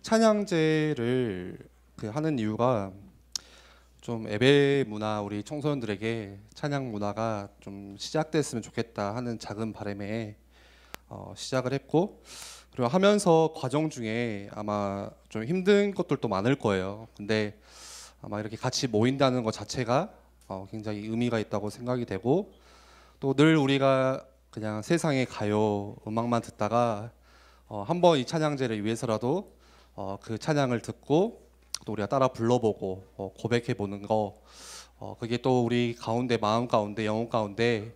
찬양제를 하는 이유가 좀 예배 문화, 우리 청소년들에게 찬양 문화가 좀 시작됐으면 좋겠다 하는 작은 바람에 시작을 했고, 그리고 하면서 과정 중에 아마 좀 힘든 것들도 많을 거예요. 근데 아마 이렇게 같이 모인다는 것 자체가 굉장히 의미가 있다고 생각이 되고, 또 늘 우리가 그냥 세상의 가요 음악만 듣다가 한번 이 찬양제를 위해서라도 그 찬양을 듣고 또 우리가 따라 불러보고 고백해 보는 거, 그게 또 우리 가운데, 마음 가운데, 영혼 가운데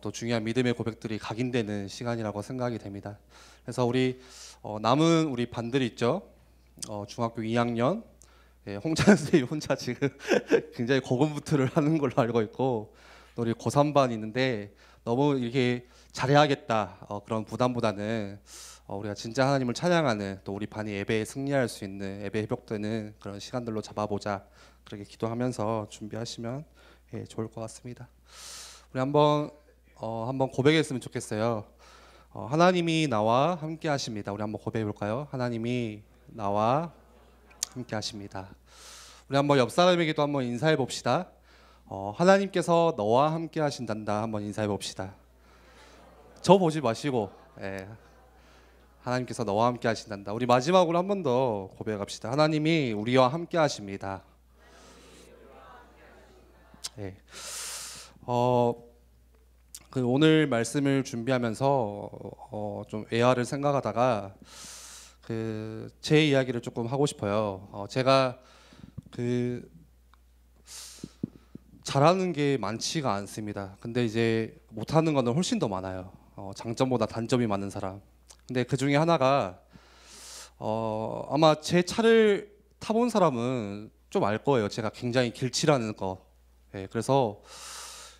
또 중요한 믿음의 고백들이 각인되는 시간이라고 생각이 됩니다. 그래서 우리 남은 우리 반들 있죠. 중학교 2학년 홍찬 선생님 혼자 지금 굉장히 고군분투를 하는 걸로 알고 있고, 또 우리 고3반 있는데 너무 이렇게 잘해야겠다 그런 부담보다는 우리가 진짜 하나님을 찬양하는, 또 우리 반이 예배에 승리할 수 있는, 예배 회복되는 그런 시간들로 잡아보자, 그렇게 기도하면서 준비하시면 좋을 것 같습니다. 우리 한번 고백했으면 좋겠어요. 하나님이 나와 함께 하십니다. 우리 한번 고백해 볼까요? 하나님이 나와 함께 하십니다. 우리 한번 옆 사람에게도 한번 인사해 봅시다. 하나님께서 너와 함께 하신단다. 한번 인사해 봅시다. 저 보지 마시고, 하나님께서 너와 함께 하신단다. 우리 마지막으로 한 번 더 고백합시다. 하나님이 우리와 함께 하십니다. 오늘 말씀을 준비하면서 좀 애화를 생각하다가 제 이야기를 조금 하고 싶어요. 제가 잘하는 게 많지가 않습니다. 근데 이제 못하는 거는 훨씬 더 많아요. 장점보다 단점이 많은 사람. 근데 그 중에 하나가 아마 제 차를 타본 사람은 좀 알 거예요. 제가 굉장히 길치라는 거. 그래서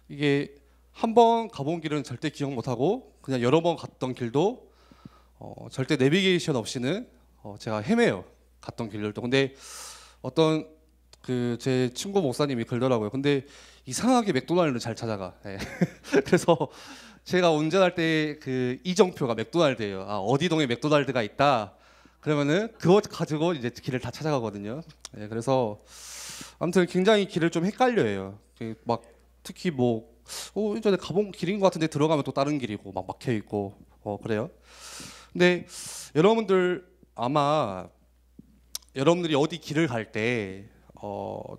이게 한 번 가본 길은 절대 기억 못하고, 그냥 여러 번 갔던 길도 절대 내비게이션 없이는 제가 헤매요. 갔던 길들도. 근데 어떤 제 친구 목사님이 그러더라고요. 근데 이상하게 맥도날드를 잘 찾아가. 그래서 제가 운전할 때 이정표가 맥도날드예요. 어디 동에 맥도날드가 있다 그러면은 그것 가지고 이제 길을 다 찾아가거든요. 그래서 아무튼 굉장히 길을 좀 헷갈려해요. 막 특히 예전에 가본 길인 것 같은데 들어가면 또 다른 길이고 막 막혀 있고 그래요. 근데 여러분들 아마 여러분들이 어디 길을 갈 때,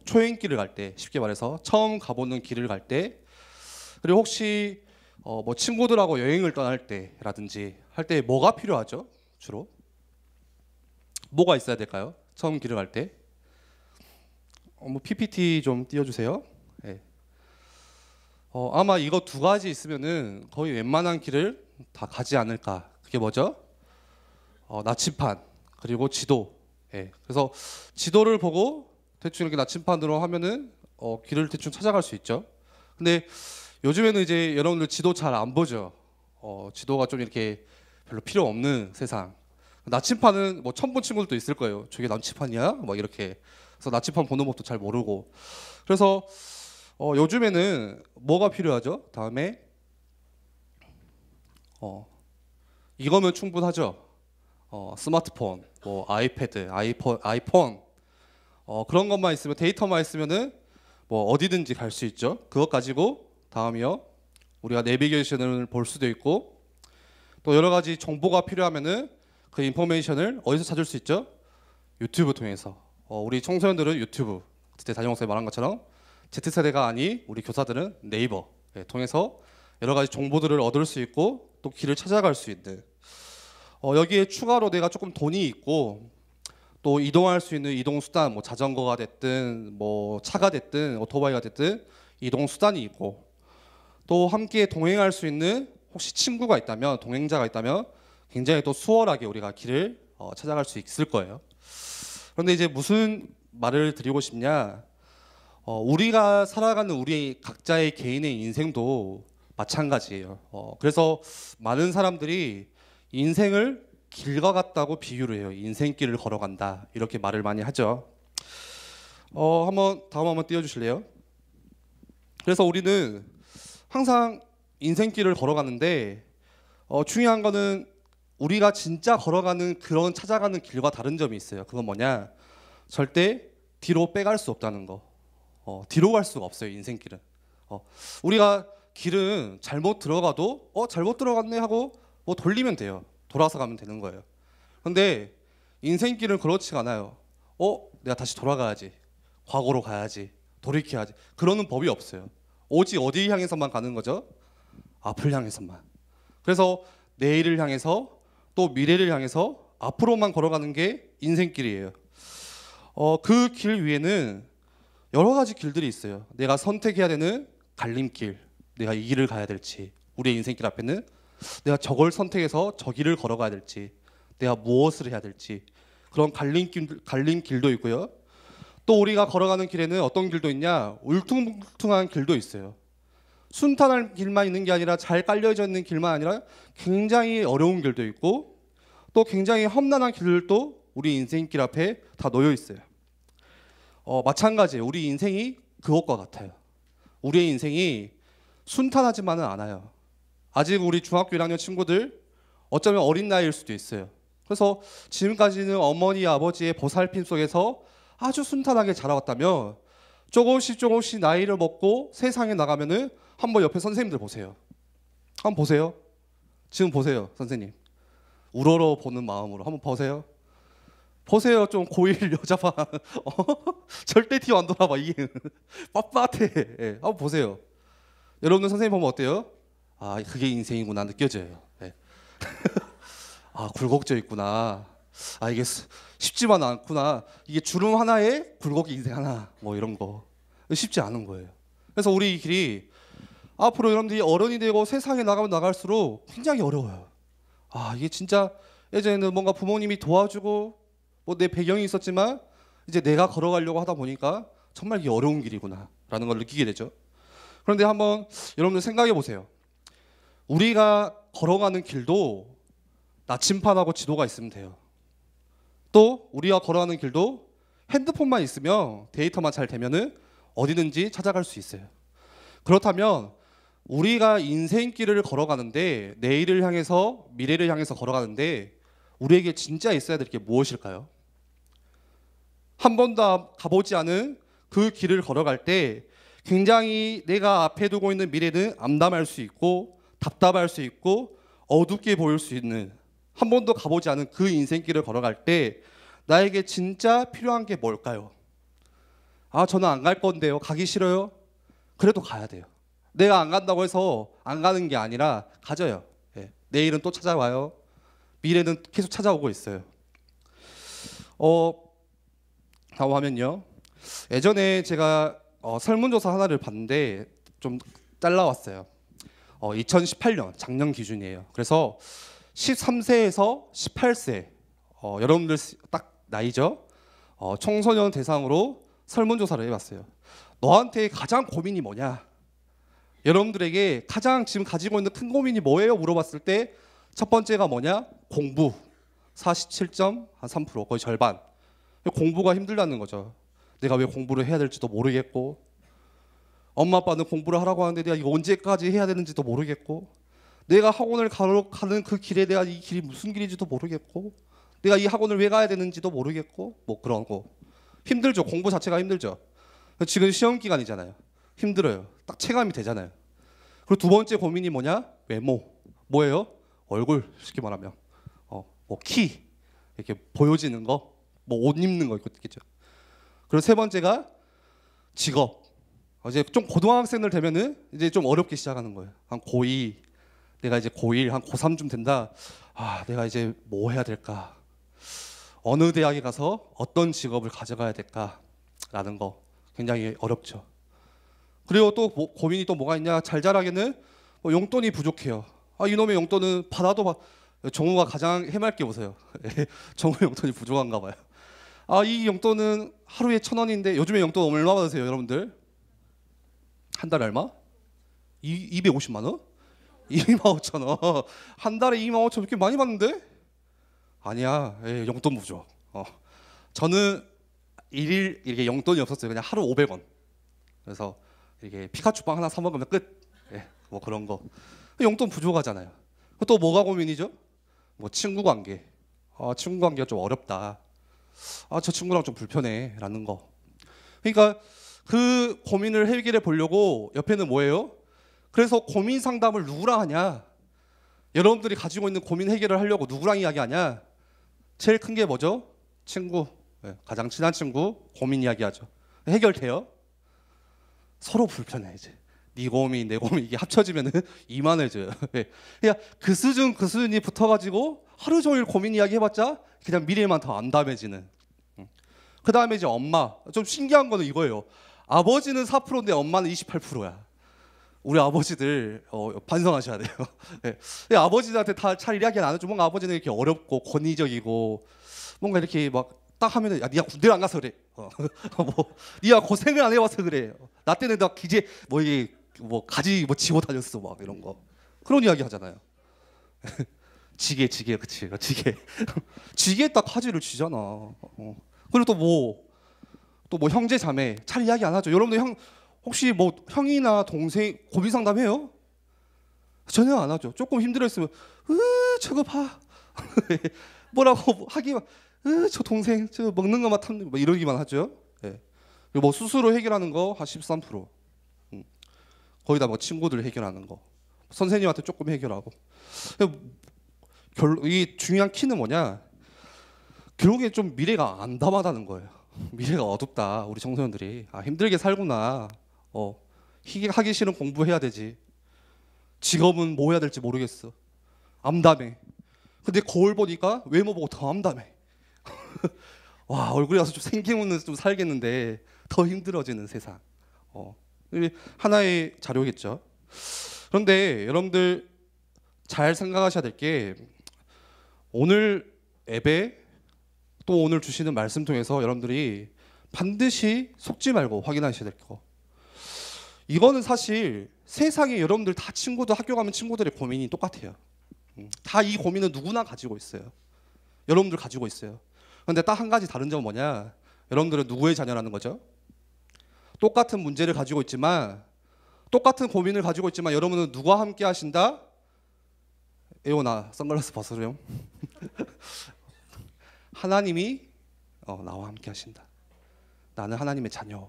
초행길을 갈 때, 쉽게 말해서 처음 가보는 길을 갈 때, 그리고 혹시 친구들하고 여행을 떠날 때라든지 할 때 뭐가 필요하죠? 주로 뭐가 있어야 될까요? 처음 길을 갈 때 PPT 좀 띄워주세요. 아마 이거 두 가지 있으면은 거의 웬만한 길을 다 가지 않을까. 그게 뭐죠? 나침판 그리고 지도. 그래서 지도를 보고 대충 이렇게 나침판으로 하면은 길을 대충 찾아갈 수 있죠. 근데 요즘에는 이제 여러분들 지도 잘 안 보죠. 지도가 좀 이렇게 별로 필요 없는 세상. 나침판은 처음 본 친구들도 있을 거예요. 저게 나침판이야? 막 이렇게. 그래서 나침판 보는 법도 잘 모르고. 그래서 요즘에는 뭐가 필요하죠? 다음에 이거면 충분하죠. 스마트폰, 아이패드, 아이폰 그런 것만 있으면, 데이터만 있으면은 어디든지 갈 수 있죠. 그것 가지고 다음이요, 우리가 내비게이션을 볼 수도 있고, 또 여러 가지 정보가 필요하면은 그 인포메이션을 어디서 찾을 수 있죠? 유튜브 통해서. 우리 청소년들은 유튜브, 그때 담임목사님 말한 것처럼 Z세대가 아닌 우리 교사들은 네이버 통해서 여러 가지 정보들을 얻을 수 있고, 또 길을 찾아갈 수 있는, 여기에 추가로 내가 조금 돈이 있고 또 이동할 수 있는 이동 수단, 자전거가 됐든 차가 됐든 오토바이가 됐든 이동 수단이 있고, 또 함께 동행할 수 있는 혹시 친구가 있다면, 동행자가 있다면 굉장히 또 수월하게 우리가 길을 찾아갈 수 있을 거예요. 그런데 이제 무슨 말을 드리고 싶냐, 우리가 살아가는 우리 각자의 개인의 인생도 마찬가지예요. 그래서 많은 사람들이 인생을 길과 같다고 비유를 해요. 인생길을 걸어간다, 이렇게 말을 많이 하죠. 다음 한번 띄워주실래요? 그래서 우리는 항상 인생길을 걸어가는데 중요한 거는 우리가 진짜 걸어가는 그런 찾아가는 길과 다른 점이 있어요. 그건 뭐냐? 절대 뒤로 빼갈 수 없다는 거. 뒤로 갈 수가 없어요. 인생길은. 우리가 길은 잘못 들어가도 잘못 들어갔네 하고 뭐 돌리면 돼요. 돌아서 가면 되는 거예요. 근데 인생길은 그렇지가 않아요. 내가 다시 돌아가야지. 과거로 가야지. 돌이켜야지. 그러는 법이 없어요. 오직 어디 향해서만 가는 거죠? 앞을 향해서만. 그래서 내일을 향해서 또 미래를 향해서 앞으로만 걸어가는 게 인생길이에요. 그 길 위에는 여러 가지 길들이 있어요. 내가 선택해야 되는 갈림길, 내가 이 길을 가야 될지, 우리의 인생길 앞에는 내가 저걸 선택해서 저 길을 걸어가야 될지, 내가 무엇을 해야 될지, 그런 갈림길도 있고요. 또 우리가 걸어가는 길에는 어떤 길도 있냐? 울퉁불퉁한 길도 있어요. 순탄한 길만 있는 게 아니라 잘 깔려져 있는 길만 아니라 굉장히 어려운 길도 있고 또 굉장히 험난한 길들도 우리 인생길 앞에 다 놓여 있어요. 마찬가지예요. 우리 인생이 그것과 같아요. 우리의 인생이 순탄하지만은 않아요. 아직 우리 중학교 1학년 친구들 어쩌면 어린 나이일 수도 있어요. 그래서 지금까지는 어머니 아버지의 보살핌 속에서 아주 순탄하게 자라왔다면 조금씩 나이를 먹고 세상에 나가면은 한번 옆에 선생님들 보세요. 한번 보세요. 지금 보세요, 선생님. 우러러 보는 마음으로 한번 보세요. 보세요, 좀 고1 여자반. 절대 뒤 안 돌아봐. 이게 빳빳해. 예, 한번 보세요. 여러분들 선생님 보면 어때요? 아, 그게 인생이구나 느껴져요. 예. 아, 굴곡져 있구나. 아, 이게 쉽지만 않구나. 이게 주름 하나에 굴곡이 인생 하나. 뭐 이런 거 쉽지 않은 거예요. 그래서 우리 이 길이 앞으로 여러분들이 어른이 되고 세상에 나가면 나갈수록 굉장히 어려워요. 아, 이게 진짜 예전에는 뭔가 부모님이 도와주고 뭐 내 배경이 있었지만 이제 내가 걸어가려고 하다 보니까 정말 이게 어려운 길이구나 라는 걸 느끼게 되죠. 그런데 한번 여러분들 생각해 보세요. 우리가 걸어가는 길도 나침판하고 지도가 있으면 돼요. 또 우리가 걸어가는 길도 핸드폰만 있으면 데이터만 잘 되면은 어디든지 찾아갈 수 있어요. 그렇다면 우리가 인생길을 걸어가는데 내일을 향해서 미래를 향해서 걸어가는데 우리에게 진짜 있어야 될 게 무엇일까요? 한 번도 가보지 않은 그 길을 걸어갈 때 굉장히 내가 앞에 두고 있는 미래는 암담할 수 있고 답답할 수 있고 어둡게 보일 수 있는 한 번도 가보지 않은 그 인생길을 걸어갈 때 나에게 진짜 필요한 게 뭘까요? 아, 저는 안 갈 건데요. 가기 싫어요? 그래도 가야 돼요. 내가 안 간다고 해서 안 가는 게 아니라 가져요. 예. 내일은 또 찾아와요. 미래는 계속 찾아오고 있어요. 다음 화면요. 예전에 제가 설문조사 하나를 봤는데 좀 잘라왔어요. 2018년 작년 기준이에요. 그래서 13세에서 18세 여러분들 딱 나이죠. 청소년 대상으로 설문조사를 해봤어요. 너한테 가장 고민이 뭐냐? 여러분들에게 가장 지금 가지고 있는 큰 고민이 뭐예요? 물어봤을 때 첫 번째가 뭐냐? 공부. 47.3%, 거의 절반. 공부가 힘들다는 거죠. 내가 왜 공부를 해야 될지도 모르겠고 엄마 아빠는 공부를 하라고 하는데 내가 이거 언제까지 해야 되는지도 모르겠고 내가 학원을 가는 그 길에 대한 이 길이 무슨 길인지도 모르겠고 내가 이 학원을 왜 가야 되는지도 모르겠고 뭐 그런 거. 힘들죠. 공부 자체가 힘들죠. 지금 시험 기간이잖아요. 힘들어요. 딱 체감이 되잖아요. 그리고 두 번째 고민이 뭐냐? 외모. 뭐예요? 얼굴. 쉽게 말하면 뭐 키 이렇게 보여지는 거, 뭐 옷 입는 거 있겠죠. 그리고 세 번째가 직업. 이제 좀 고등학생들 되면은 이제 좀 어렵게 시작하는 거예요. 한 고2 내가 이제 고1 한 고3쯤 된다. 아, 내가 이제 뭐 해야 될까? 어느 대학에 가서 어떤 직업을 가져가야 될까라는 거 굉장히 어렵죠. 그리고 또 고민이 또 뭐가 있냐? 잘 자라기는 용돈이 부족해요. 아, 이놈의 용돈은 받아도 정우가 가장 해맑게 보세요. 정우 용돈이 부족한가 봐요. 아, 이 용돈은 하루에 1,000원인데 요즘에 용돈 얼마 받으세요, 여러분들? 한 달에 얼마? 250만 원? 25,000원. 한 달에 25,000원 이렇게 많이 받는데? 아니야, 용돈 부족. 저는 일일 이렇게 용돈이 없었어요. 그냥 하루 500원. 그래서 이렇게 피카츄빵 하나 사 먹으면 끝. 뭐 그런 거. 용돈 부족하잖아요. 또 뭐가 고민이죠? 뭐 친구 관계, 친구 관계가 좀 어렵다. 저 친구랑 좀 불편해라는 거. 그러니까 그 고민을 해결해 보려고 옆에는 뭐예요? 그래서 고민 상담을 누구랑 하냐? 여러분들이 가지고 있는 고민 해결을 하려고 누구랑 이야기하냐? 제일 큰 게 뭐죠? 친구. 가장 친한 친구 고민 이야기하죠. 해결돼요? 서로 불편해 이제. 네 고민 내 고민 이게 합쳐지면은 이만해져요. 그냥 그 수준이 붙어가지고 하루 종일 고민 이야기 해봤자 그냥 미래만 더 암담해지는. 그 다음에 이제 엄마. 좀 신기한 거는 이거예요. 아버지는 4%인데 엄마는 28%야. 우리 아버지들 반성하셔야 돼요. 아버지들한테 다 잘 이야기 안 하죠. 뭔가 아버지는 이렇게 어렵고 권위적이고 뭔가 이렇게 막 딱 하면은 야 네가 군대를 안 가서 그래. 뭐 네가 고생을 안 해봐서 그래. 나 때는 나 기재 뭐 이게 뭐 가지 뭐 지고 다녔어 막 이런 거 그런 이야기 하잖아요. 지게 그치 지게 지게 딱 가지를 쥐잖아. 그리고 또 뭐 형제 자매 잘 이야기 안 하죠. 여러분들 혹시 뭐 형이나 동생 고민 상담해요? 전혀 안 하죠. 조금 힘들어했으면 저거 봐 뭐라고 하기만 저 동생 저 먹는 거만 탐내 뭐 이러기만 하죠. 그리고 뭐 스스로 해결하는 거 한 13%. 거의 다 뭐 친구들 해결하는 거 선생님한테 조금 해결하고. 이 중요한 키는 뭐냐? 결국에 좀 미래가 암담하다는 거예요. 미래가 어둡다. 우리 청소년들이 힘들게 살구나. 하기 싫은 공부해야 되지. 직업은 뭐 해야 될지 모르겠어. 암담해. 근데 거울 보니까 외모 보고 더 암담해. 와 얼굴에 와서 좀 생기면 좀 살겠는데 더 힘들어지는 세상. 하나의 자료겠죠. 그런데 여러분들 잘 생각하셔야 될 게 오늘 예배 또 오늘 주시는 말씀 통해서 여러분들이 반드시 속지 말고 확인하셔야 될 거. 이거는 사실 세상에 여러분들 다 친구들 학교 가면 친구들의 고민이 똑같아요. 다 이 고민은 누구나 가지고 있어요. 여러분들 가지고 있어요. 그런데 딱 한 가지 다른 점은 뭐냐? 여러분들은 누구의 자녀라는 거죠? 똑같은 문제를 가지고 있지만 똑같은 고민을 가지고 있지만 여러분은 누구와 함께 하신다? 에오나 선글라스 벗으렴. 하나님이 나와 함께 하신다. 나는 하나님의 자녀.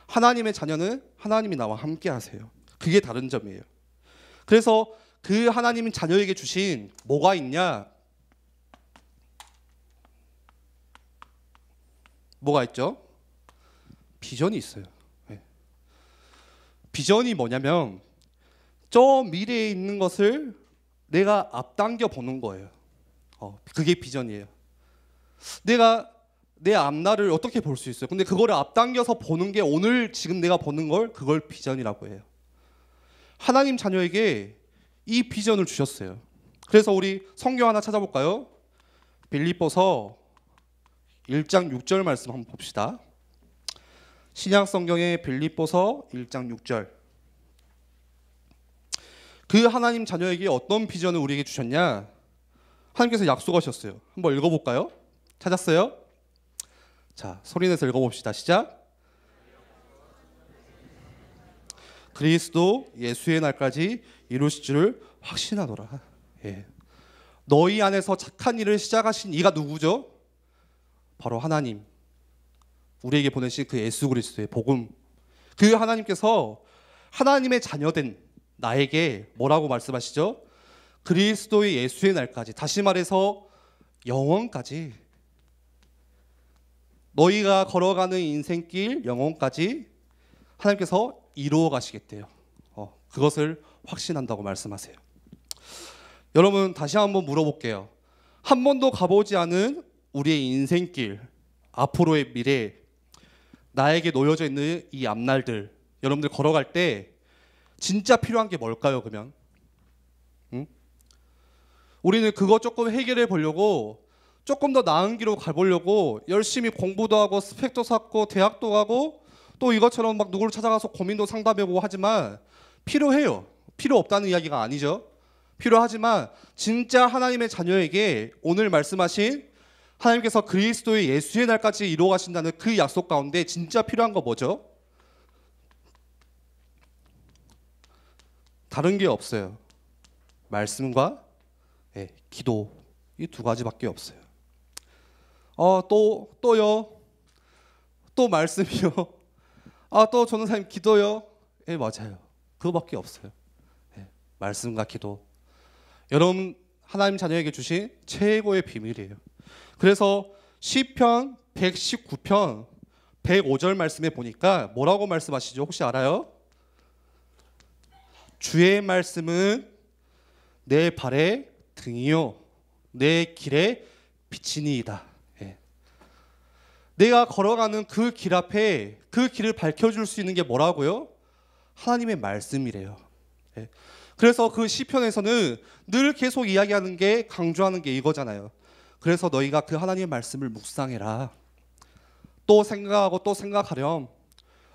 하나님의 자녀는 하나님이 나와 함께 하세요. 그게 다른 점이에요. 그래서 그 하나님이 자녀에게 주신 뭐가 있냐? 뭐가 있죠? 비전이 있어요. 비전이 뭐냐면 저 미래에 있는 것을 내가 앞당겨 보는 거예요. 그게 비전이에요. 내가 내 앞날을 어떻게 볼 수 있어요? 근데 그거를 앞당겨서 보는 게 오늘 지금 내가 보는 그걸 비전이라고 해요. 하나님 자녀에게 이 비전을 주셨어요. 그래서 우리 성경 하나 찾아볼까요? 빌립보서 1장 6절 말씀 한번 봅시다. 신약 성경의 빌립보서 1장 6절. 그 하나님 자녀에게 어떤 비전을 우리에게 주셨냐? 하나님께서 약속하셨어요. 한번 읽어볼까요? 찾았어요? 자, 소리내서 읽어봅시다. 시작. 그리스도 예수의 날까지 이루실 줄을 확신하노라. 너희 안에서 착한 일을 시작하신 이가 누구죠? 바로 하나님. 우리에게 보내신 그 예수 그리스도의 복음. 그 하나님께서 하나님의 자녀된 나에게 뭐라고 말씀하시죠? 그리스도의 예수의 날까지, 다시 말해서 영원까지, 너희가 걸어가는 인생길 영원까지 하나님께서 이루어 가시겠대요. 그것을 확신한다고 말씀하세요. 여러분 다시 한번 물어볼게요. 한 번도 가보지 않은 우리의 인생길, 앞으로의 미래, 나에게 놓여져 있는 이 앞날들, 여러분들 걸어갈 때 진짜 필요한 게 뭘까요? 그러면 우리는 그거 조금 해결해 보려고 조금 더 나은 길로 가보려고 열심히 공부도 하고 스펙도 쌓고 대학도 가고 또 이것처럼 막 누구를 찾아가서 고민도 상담해보고 하지만 필요해요. 필요 없다는 이야기가 아니죠. 필요하지만 진짜 하나님의 자녀에게 오늘 말씀하신 하나님께서 그리스도의 예수의 날까지 이루어 가신다는 그 약속 가운데 진짜 필요한 거 뭐죠? 다른 게 없어요. 말씀과 기도, 이 두 가지밖에 없어요. 또요. 또 말씀이요. 또 전도사님 기도요. 예, 맞아요. 그거밖에 없어요. 예, 말씀과 기도. 여러분 하나님 자녀에게 주신 최고의 비밀이에요. 그래서 시편 119편 105절 말씀에 보니까 뭐라고 말씀하시죠? 혹시 알아요? 주의 말씀은 내 발의 등이요 내 길의 빛이니이다. 예. 내가 걸어가는 그 길 앞에 그 길을 밝혀줄 수 있는 게 뭐라고요? 하나님의 말씀이래요. 예. 그래서 그 시편에서는 늘 계속 이야기하는 게 강조하는 게 이거잖아요. 그래서 너희가 그 하나님의 말씀을 묵상해라. 또 생각하고 또 생각하렴.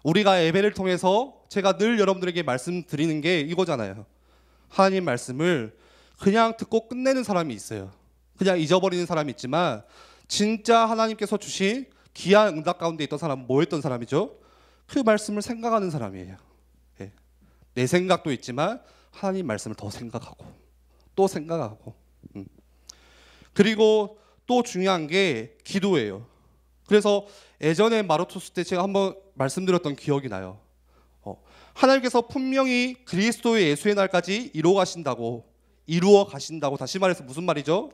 우리가 예배를 통해서 제가 늘 여러분들에게 말씀드리는 게 이거잖아요. 하나님 말씀을 그냥 듣고 끝내는 사람이 있어요. 그냥 잊어버리는 사람이 있지만 진짜 하나님께서 주신 귀한 응답 가운데 있던 사람은 뭐였던 사람이죠? 그 말씀을 생각하는 사람이에요. 예. 내 생각도 있지만 하나님 말씀을 더 생각하고 또 생각하고 그리고 또 중요한 게 기도예요. 그래서 예전에 마르토스 때 제가 한번 말씀드렸던 기억이 나요. 하나님께서 분명히 그리스도의 예수의 날까지 이루어 가신다고 다시 말해서 무슨 말이죠?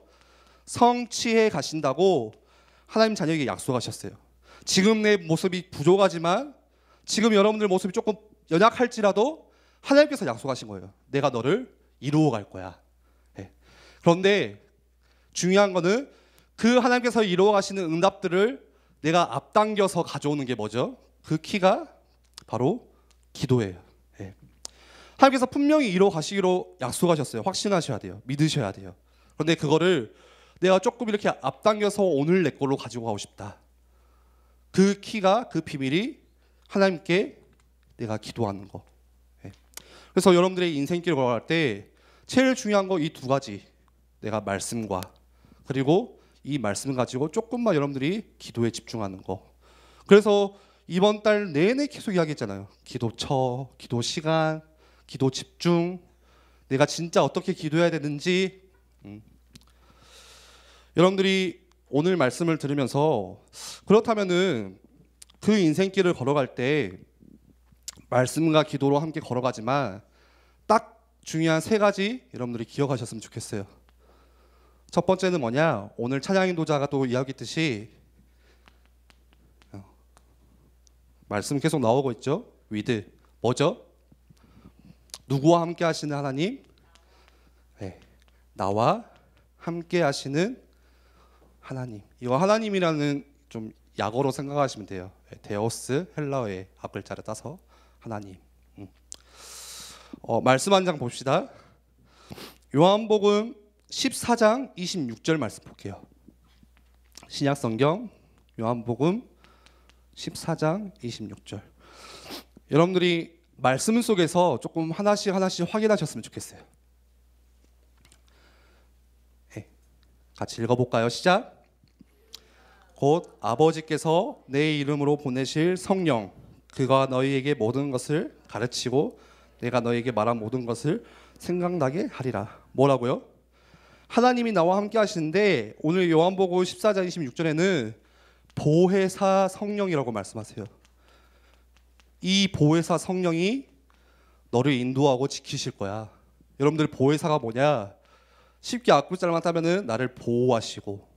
성취해 가신다고 하나님 자녀에게 약속하셨어요. 지금 내 모습이 부족하지만 지금 여러분들 모습이 조금 연약할지라도 하나님께서 약속하신 거예요. 내가 너를 이루어 갈 거야. 네. 그런데 중요한 거는 그 하나님께서 이루어 가시는 응답들을 내가 앞당겨서 가져오는 게 뭐죠? 그 키가 바로 기도예요. 네. 하나님께서 분명히 이루어 가시기로 약속하셨어요. 확신하셔야 돼요. 믿으셔야 돼요. 그런데 그거를 내가 조금 이렇게 앞당겨서 오늘 내 걸로 가지고 가고 싶다. 그 키가 그 비밀이 하나님께 내가 기도하는 거. 네. 그래서 여러분들의 인생길을 걸어갈 때 제일 중요한 거 이 두 가지. 내가 말씀과 그리고 이 말씀 가지고 조금만 여러분들이 기도에 집중하는 거. 그래서 이번 달 내내 계속 이야기했잖아요. 기도처, 기도 시간, 기도 집중. 내가 진짜 어떻게 기도해야 되는지. 여러분들이 오늘 말씀을 들으면서 그렇다면은 그 인생길을 걸어갈 때 말씀과 기도로 함께 걸어가지만 딱 중요한 세 가지 여러분들이 기억하셨으면 좋겠어요. 첫 번째는 뭐냐? 오늘 찬양 인도자가 또 이야기했듯이 말씀 계속 나오고 있죠. with 뭐죠? 누구와 함께 하시는 하나님? 네, 나와 함께 하시는 하나님. 이거 하나님이라는 좀 약어로 생각하시면 돼요. 데오스 헬라어의 앞글자를 따서 하나님. 말씀 한 장 봅시다. 요한복음 14장 26절 말씀 볼게요. 신약성경 요한복음 14장 26절. 여러분들이 말씀 속에서 조금 하나씩 확인하셨으면 좋겠어요. 네, 같이 읽어볼까요? 시작. 곧 아버지께서 내 이름으로 보내실 성령 그가 너희에게 모든 것을 가르치고 내가 너희에게 말한 모든 것을 생각나게 하리라. 뭐라고요? 하나님이 나와 함께 하시는데 오늘 요한복음 14장 26절에는 보혜사 성령이라고 말씀하세요. 이 보혜사 성령이 너를 인도하고 지키실 거야. 여러분들 보혜사가 뭐냐? 쉽게 앞글자만 따면은 나를 보호하시고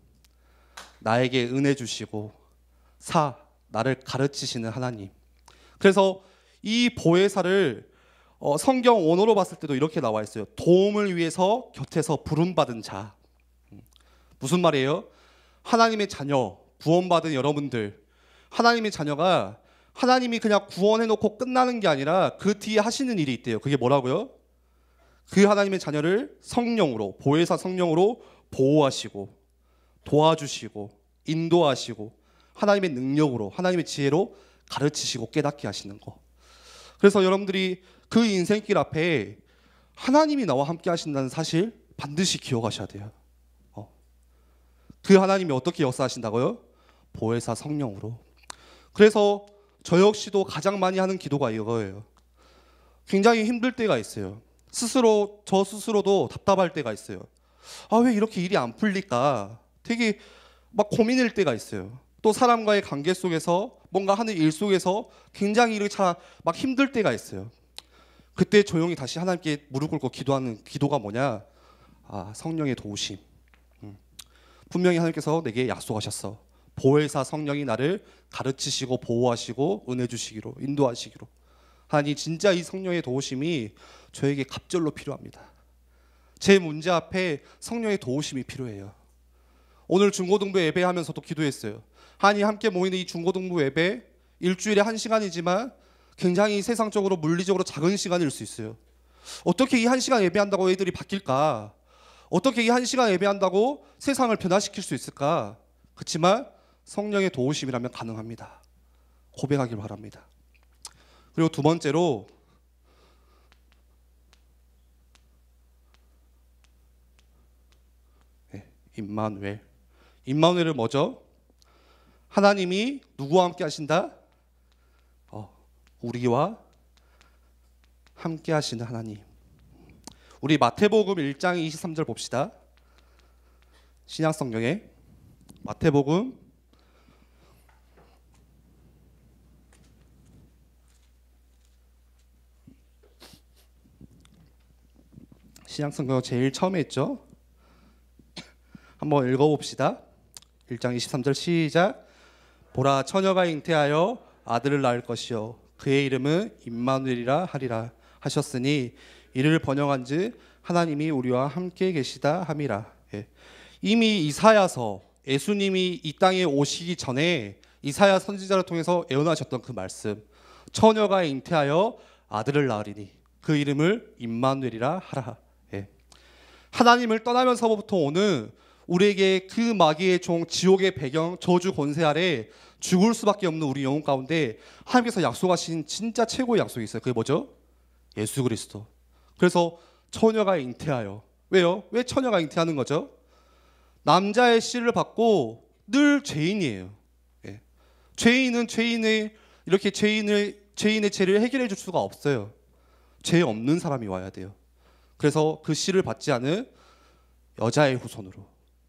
나에게 은혜 주시고 나를 가르치시는 하나님. 그래서 이 보혜사를 성경 원어로 봤을 때도 이렇게 나와 있어요. 도움을 위해서 곁에서 부름받은 자. 무슨 말이에요? 하나님의 자녀, 구원받은 여러분들, 하나님의 자녀가 하나님이 그냥 구원해놓고 끝나는 게 아니라 그 뒤에 하시는 일이 있대요. 그게 뭐라고요? 그 하나님의 자녀를 성령으로, 보혜사 성령으로 보호하시고 도와주시고 인도하시고 하나님의 능력으로, 하나님의 지혜로 가르치시고 깨닫게 하시는 거. 그래서 여러분들이 그 인생길 앞에 하나님이 나와 함께 하신다는 사실 반드시 기억하셔야 돼요. 그 하나님이 어떻게 역사하신다고요? 보혜사 성령으로. 그래서 저 역시도 가장 많이 하는 기도가 이거예요. 굉장히 힘들 때가 있어요. 저 스스로도 답답할 때가 있어요. 아, 왜 이렇게 일이 안 풀릴까? 되게 막 고민일 때가 있어요. 또 사람과의 관계 속에서 뭔가 하는 일 속에서 굉장히 일이 막 힘들 때가 있어요. 그때 조용히 다시 하나님께 무릎 꿇고 기도하는 기도가 뭐냐? 아, 성령의 도우심. 분명히 하나님께서 내게 약속하셨어. 보혜사 성령이 나를 가르치시고 보호하시고 은혜 주시기로, 인도하시기로. 하나님, 진짜 이 성령의 도우심이 저에게 갑절로 필요합니다. 제 문제 앞에 성령의 도우심이 필요해요. 오늘 중고등부 예배하면서도 기도했어요. 하나님, 함께 모이는 이 중고등부 예배 일주일에 1시간이지만 굉장히 세상적으로 물리적으로 작은 시간일 수 있어요. 어떻게 이 1시간 예배한다고 애들이 바뀔까? 어떻게 이 1시간 예배한다고 세상을 변화시킬 수 있을까? 그렇지만 성령의 도우심이라면 가능합니다. 고백하길 바랍니다. 그리고 두 번째로, 임마누엘. 임마누엘은 뭐죠? 하나님이 누구와 함께 하신다? 우리와 함께 하시는 하나님. 우리 마태복음 1장 23절 봅시다. 신약성경에 마태복음 신약성경 제일 처음에 있죠. 한번 읽어봅시다. 1장 23절 시작. 보라, 처녀가 잉태하여 아들을 낳을 것이요 그의 이름은 임마누엘이라 하리라 하셨으니 이를 번역한즉 하나님이 우리와 함께 계시다 함이라. 이미 이사야서, 예수님이 이 땅에 오시기 전에 이사야 선지자를 통해서 예언하셨던 그 말씀, 처녀가 잉태하여 아들을 낳으리니 그 이름을 임마누엘이라 하라. 하나님을 떠나면서부터 오는 우리에게 그 마귀의 종, 지옥의 배경, 저주 권세 아래 죽을 수밖에 없는 우리 영혼 가운데 하나님께서 약속하신 진짜 최고의 약속이 있어요. 그게 뭐죠? 예수 그리스도. 그래서 처녀가 잉태하여. 왜요? 왜 처녀가 잉태하는 거죠? 남자의 씨를 받고 늘 죄인이에요. 죄인은 이렇게 죄인의 죄를 해결해 줄 수가 없어요. 죄 없는 사람이 와야 돼요. 그래서 그 씨를 받지 않은 여자의 후손으로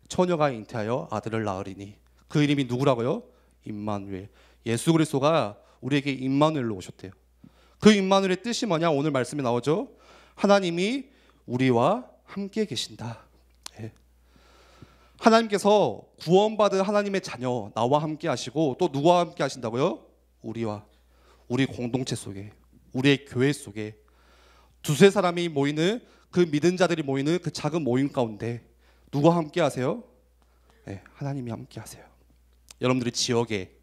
처녀가 잉태하여 아들을 낳으리니 그 이름이 누구라고요? 임마누엘. 예수 그리스도가 우리에게 임마누엘로 오셨대요. 그 임마누엘의 뜻이 뭐냐? 오늘 말씀에 나오죠. 하나님이 우리와 함께 계신다. 하나님께서 구원받은 하나님의 자녀 나와 함께 하시고 또 누구와 함께 하신다고요? 우리와, 우리 공동체 속에, 우리의 교회 속에 두세 사람이 모이는, 그 믿은 자들이 모이는 그 작은 모임 가운데 누구와 함께 하세요? 하나님이 함께 하세요. 여러분들이 지역에,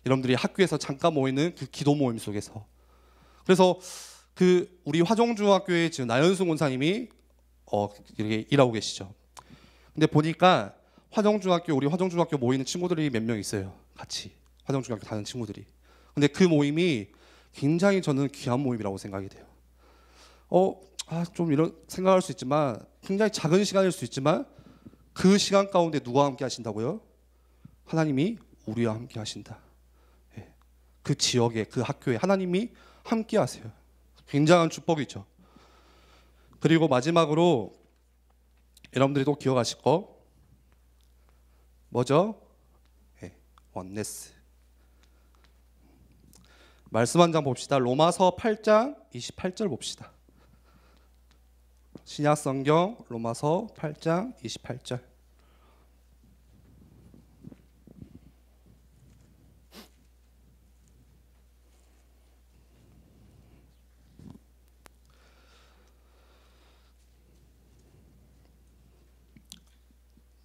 여러분들이 학교에서 잠깐 모이는 그 기도 모임 속에서. 그래서 그 우리 화정중학교에 지금 나연승 원사님이 이렇게 일하고 계시죠. 근데 보니까 우리 화정중학교 모이는 친구들이 몇 명 있어요. 같이 화정중학교 다니는 친구들이. 근데 그 모임이 굉장히 저는 귀한 모임이라고 생각이 돼요. 좀 이런 생각할 수 있지만 굉장히 작은 시간일 수 있지만 그 시간 가운데 누가 함께 하신다고요? 하나님이 우리와 함께 하신다. 그 지역에, 그 학교에 하나님이 함께 하세요. 굉장한 축복이죠. 그리고 마지막으로 여러분들이 또 기억하실 거 뭐죠? 원네스. 말씀 한 장 봅시다. 로마서 8장 28절 봅시다. 신약성경 로마서 8장 28절.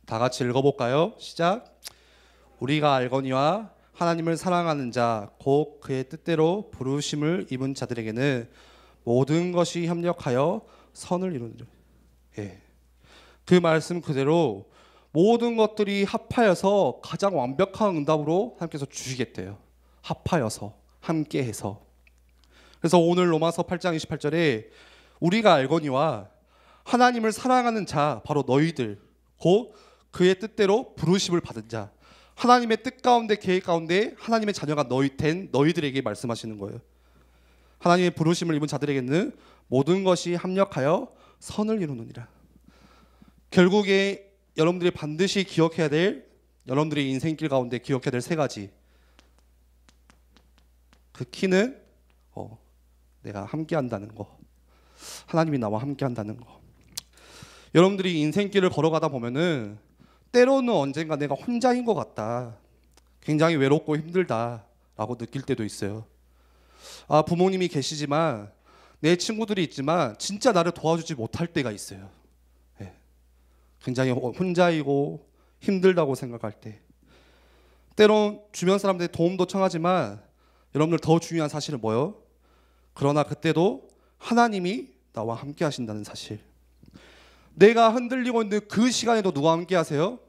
다 같이 읽어볼까요? 시작. 우리가 알거니와 하나님을 사랑하는 자 곧 그의 뜻대로 부르심을 입은 자들에게는 모든 것이 협력하여 선을 이루느니라. 그 말씀 그대로 모든 것들이 합하여서 가장 완벽한 응답으로 하나님께서 주시겠대요. 합하여서, 함께해서. 그래서 오늘 로마서 8장 28절에 우리가 알거니와 하나님을 사랑하는 자 바로 너희들 곧 그의 뜻대로 부르심을 받은 자, 하나님의 뜻 가운데, 계획 가운데 하나님의 자녀가 된 너희들에게 말씀하시는 거예요. 하나님의 부르심을 입은 자들에게는 모든 것이 합력하여 선을 이루느니라. 결국에 여러분들이 반드시 기억해야 될, 여러분들의 인생길 가운데 기억해야 될 세 가지. 그 키는 내가 함께 한다는 거. 하나님이 나와 함께 한다는 거. 여러분들이 인생길을 걸어가다 보면은 때로는 언젠가 내가 혼자인 것 같다, 굉장히 외롭고 힘들다라고 느낄 때도 있어요. 부모님이 계시지만, 내 친구들이 있지만 진짜 나를 도와주지 못할 때가 있어요. 굉장히 혼자이고 힘들다고 생각할 때, 때론 주변 사람들의 도움도 청하지만 여러분들 더 중요한 사실은 뭐예요? 그러나 그때도 하나님이 나와 함께 하신다는 사실. 내가 흔들리고 있는 그 시간에도 누가 함께 하세요?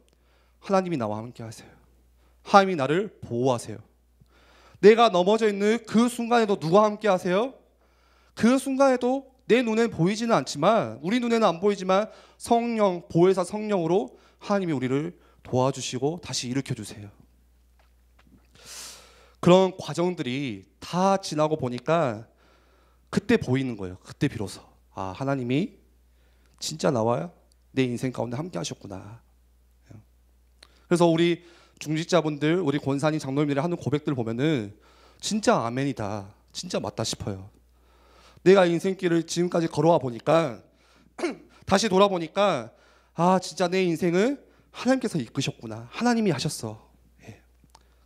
하나님이 나와 함께 하세요. 하나님이 나를 보호하세요. 내가 넘어져 있는 그 순간에도 누가 함께 하세요? 그 순간에도 내 눈엔 보이지는 않지만, 우리 눈에는 안 보이지만 성령, 보혜사 성령으로 하나님이 우리를 도와주시고 다시 일으켜주세요. 그런 과정들이 다 지나고 보니까 그때 보이는 거예요. 그때 비로소 하나님이 진짜 나와 내 인생 가운데 함께 하셨구나. 그래서 우리 중직자분들, 우리 권사님 장로님들이 하는 고백들 보면은 진짜 아멘이다, 진짜 맞다 싶어요. 내가 인생길을 지금까지 걸어와 보니까 다시 돌아보니까 진짜 내 인생을 하나님께서 이끄셨구나, 하나님이 하셨어.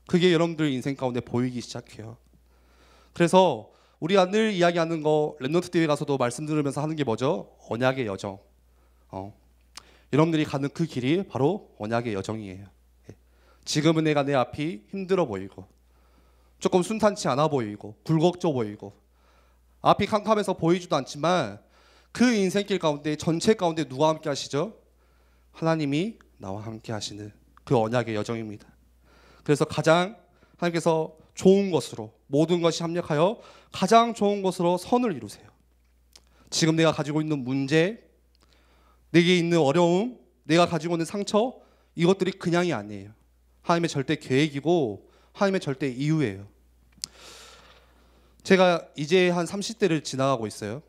그게 여러분들 인생 가운데 보이기 시작해요. 그래서 우리가 늘 이야기하는 거, 랩넌트 대회 가서도 말씀 들으면서 하는 게 뭐죠? 언약의 여정. 여러분들이 가는 그 길이 바로 언약의 여정이에요. 지금은 내가 내 앞이 힘들어 보이고 조금 순탄치 않아 보이고 굴곡져 보이고 앞이 캄캄해서 보이지도 않지만, 그 인생길 가운데, 전체 가운데 누가 함께 하시죠? 하나님이 나와 함께 하시는 그 언약의 여정입니다. 그래서 가장 하나님께서 좋은 것으로, 모든 것이 합력하여 가장 좋은 것으로 선을 이루세요. 지금 내가 가지고 있는 문제, 내게 있는 어려움, 내가 가지고 있는 상처, 이것들이 그냥이 아니에요. 하나님의 절대 계획이고 하나님의 절대 이유예요. 제가 이제 한 30대를 지나가고 있어요.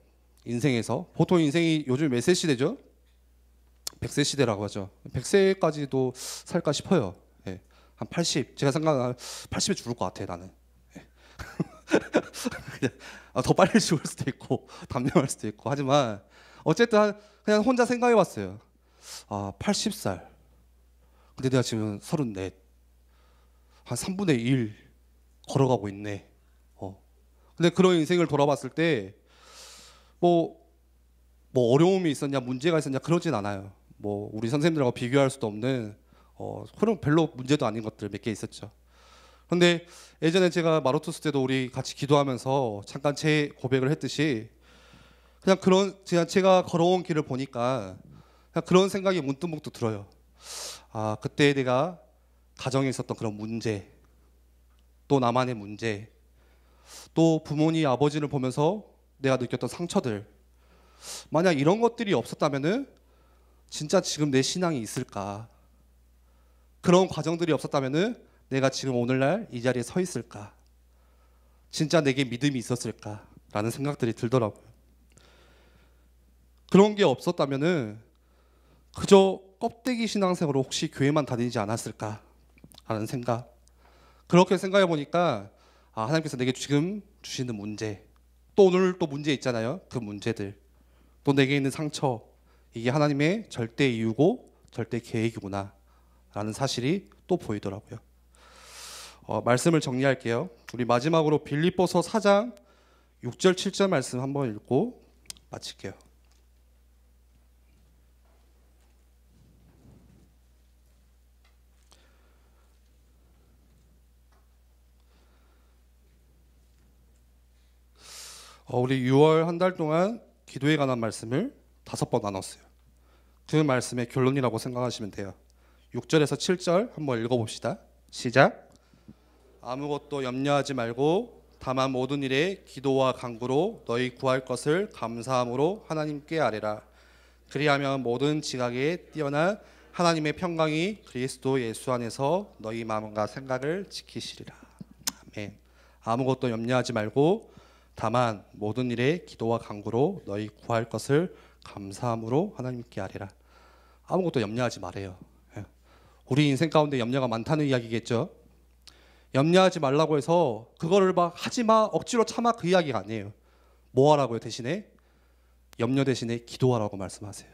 인생에서. 보통 인생이 요즘 몇 세 시대죠? 100세 시대라고 하죠. 100세까지도 살까 싶어요. 한 80. 제가 생각하는 80에 죽을 것 같아, 나는. 더 빨리 죽을 수도 있고 단명할 수도 있고 하지만, 어쨌든 그냥 혼자 생각해 봤어요. 80살. 근데 내가 지금 34. 한 3분의 1 걸어가고 있네. 근데 그런 인생을 돌아봤을 때 뭐 어려움이 있었냐, 문제가 있었냐, 그러진 않아요. 우리 선생님들하고 비교할 수도 없는 그런 별로 문제도 아닌 것들 몇 개 있었죠. 근데 예전에 제가 마로투스 때도 우리 같이 기도하면서 잠깐 제 고백을 했듯이, 그냥 그런 제가 걸어온 길을 보니까 그냥 그런 생각이 문득문득 들어요. 그때 내가 가정에 있었던 그런 문제, 또 나만의 문제, 또 부모님, 아버지를 보면서 내가 느꼈던 상처들, 만약 이런 것들이 없었다면은 진짜 지금 내 신앙이 있을까? 그런 과정들이 없었다면은 내가 지금 오늘날 이 자리에 서 있을까? 진짜 내게 믿음이 있었을까? 라는 생각들이 들더라고요. 그런 게 없었다면은 그저 껍데기 신앙생활로 혹시 교회만 다니지 않았을까? 라는 생각. 그렇게 생각해 보니까 하나님께서 내게 지금 주시는 문제, 또 오늘 또 문제 있잖아요. 그 문제들, 또 내게 있는 상처, 이게 하나님의 절대 이유고 절대 계획이구나 라는 사실이 또 보이더라고요. 말씀을 정리할게요. 우리 마지막으로 빌립보서 4장 6절 7절 말씀 한번 읽고 마칠게요. 우리 6월 한 달 동안 기도에 관한 말씀을 5번 나눴어요. 그 말씀의 결론이라고 생각하시면 돼요. 6절에서 7절 한번 읽어봅시다. 시작. 아무것도 염려하지 말고 다만 모든 일에 기도와 간구로 너희 구할 것을 감사함으로 하나님께 아뢰라. 그리하면 모든 지각에 뛰어난 하나님의 평강이 그리스도 예수 안에서 너희 마음과 생각을 지키시리라. 아멘. 아무것도 염려하지 말고 다만 모든 일에 기도와 간구로 너희 구할 것을 감사함으로 하나님께 아뢰라. 아무것도 염려하지 말아요. 예. 우리 인생 가운데 염려가 많다는 이야기겠죠. 염려하지 말라고 해서 그거를 막 하지 마, 억지로 참아, 그 이야기가 아니에요. 뭐 하라고요? 대신에 염려 대신에 기도하라고 말씀하세요.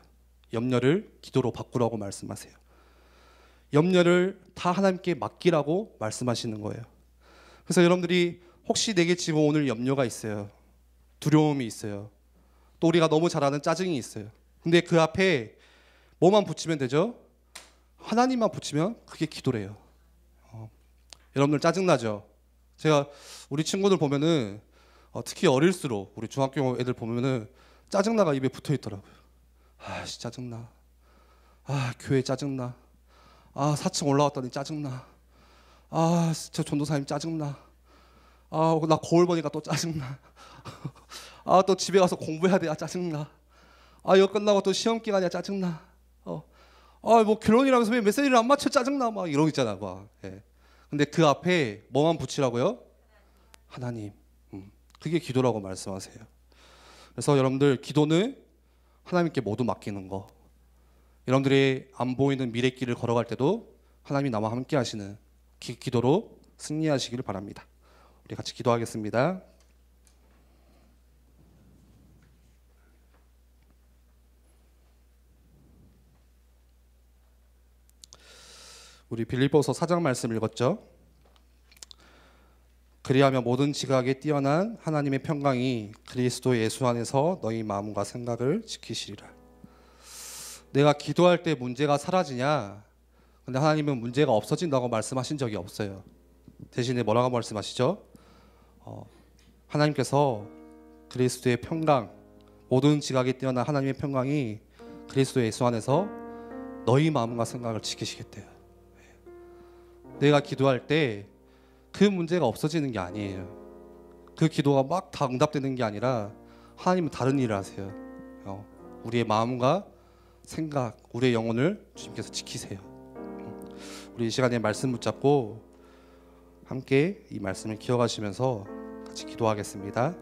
염려를 기도로 바꾸라고 말씀하세요. 염려를 다 하나님께 맡기라고 말씀하시는 거예요. 그래서 여러분들이 혹시 내게 지금 오늘 염려가 있어요. 두려움이 있어요. 또 우리가 너무 잘 아는 짜증이 있어요. 근데 그 앞에 뭐만 붙이면 되죠? 하나님만 붙이면 그게 기도래요. 여러분들 짜증나죠? 제가 우리 친구들 보면은 특히 어릴수록 우리 중학교 애들 보면은 짜증나가 입에 붙어 있더라고요. 아씨 짜증나. 아 교회 짜증나. 아 4층 올라왔더니 짜증나. 아 저 전도사님 짜증나. 아 나 거울 보니까 또 짜증나. 아 또 집에 가서 공부해야 돼. 아 짜증나. 아 이거 끝나고 또 시험 기간이야 짜증나. 아 뭐 결혼이라면서 왜 메시지를 안 맞춰 짜증나 막 이러고 있잖아 막. 예. 근데 그 앞에 뭐만 붙이라고요? 하나님. 그게 기도라고 말씀하세요. 그래서 여러분들 기도는 하나님께 모두 맡기는 거. 여러분들이 안 보이는 미래길을 걸어갈 때도 하나님이 나와 함께 하시는 기도로 승리하시기를 바랍니다. 우리 같이 기도하겠습니다. 우리 빌립보서 4장 말씀 읽었죠? 그리하며 모든 지각에 뛰어난 하나님의 평강이 그리스도 예수 안에서 너희 마음과 생각을 지키시리라. 내가 기도할 때 문제가 사라지냐? 근데 하나님은 문제가 없어진다고 말씀하신 적이 없어요. 대신에 뭐라고 말씀하시죠? 하나님께서 그리스도의 평강, 모든 지각에 뛰어난 하나님의 평강이 그리스도 예수 안에서 너희 마음과 생각을 지키시겠대요. 내가 기도할 때 그 문제가 없어지는 게 아니에요. 그 기도가 막 다 응답되는 게 아니라 하나님은 다른 일을 하세요. 우리의 마음과 생각, 우리의 영혼을 주님께서 지키세요. 우리 이 시간에 말씀 붙잡고 함께 이 말씀을 기억하시면서 같이 기도하겠습니다.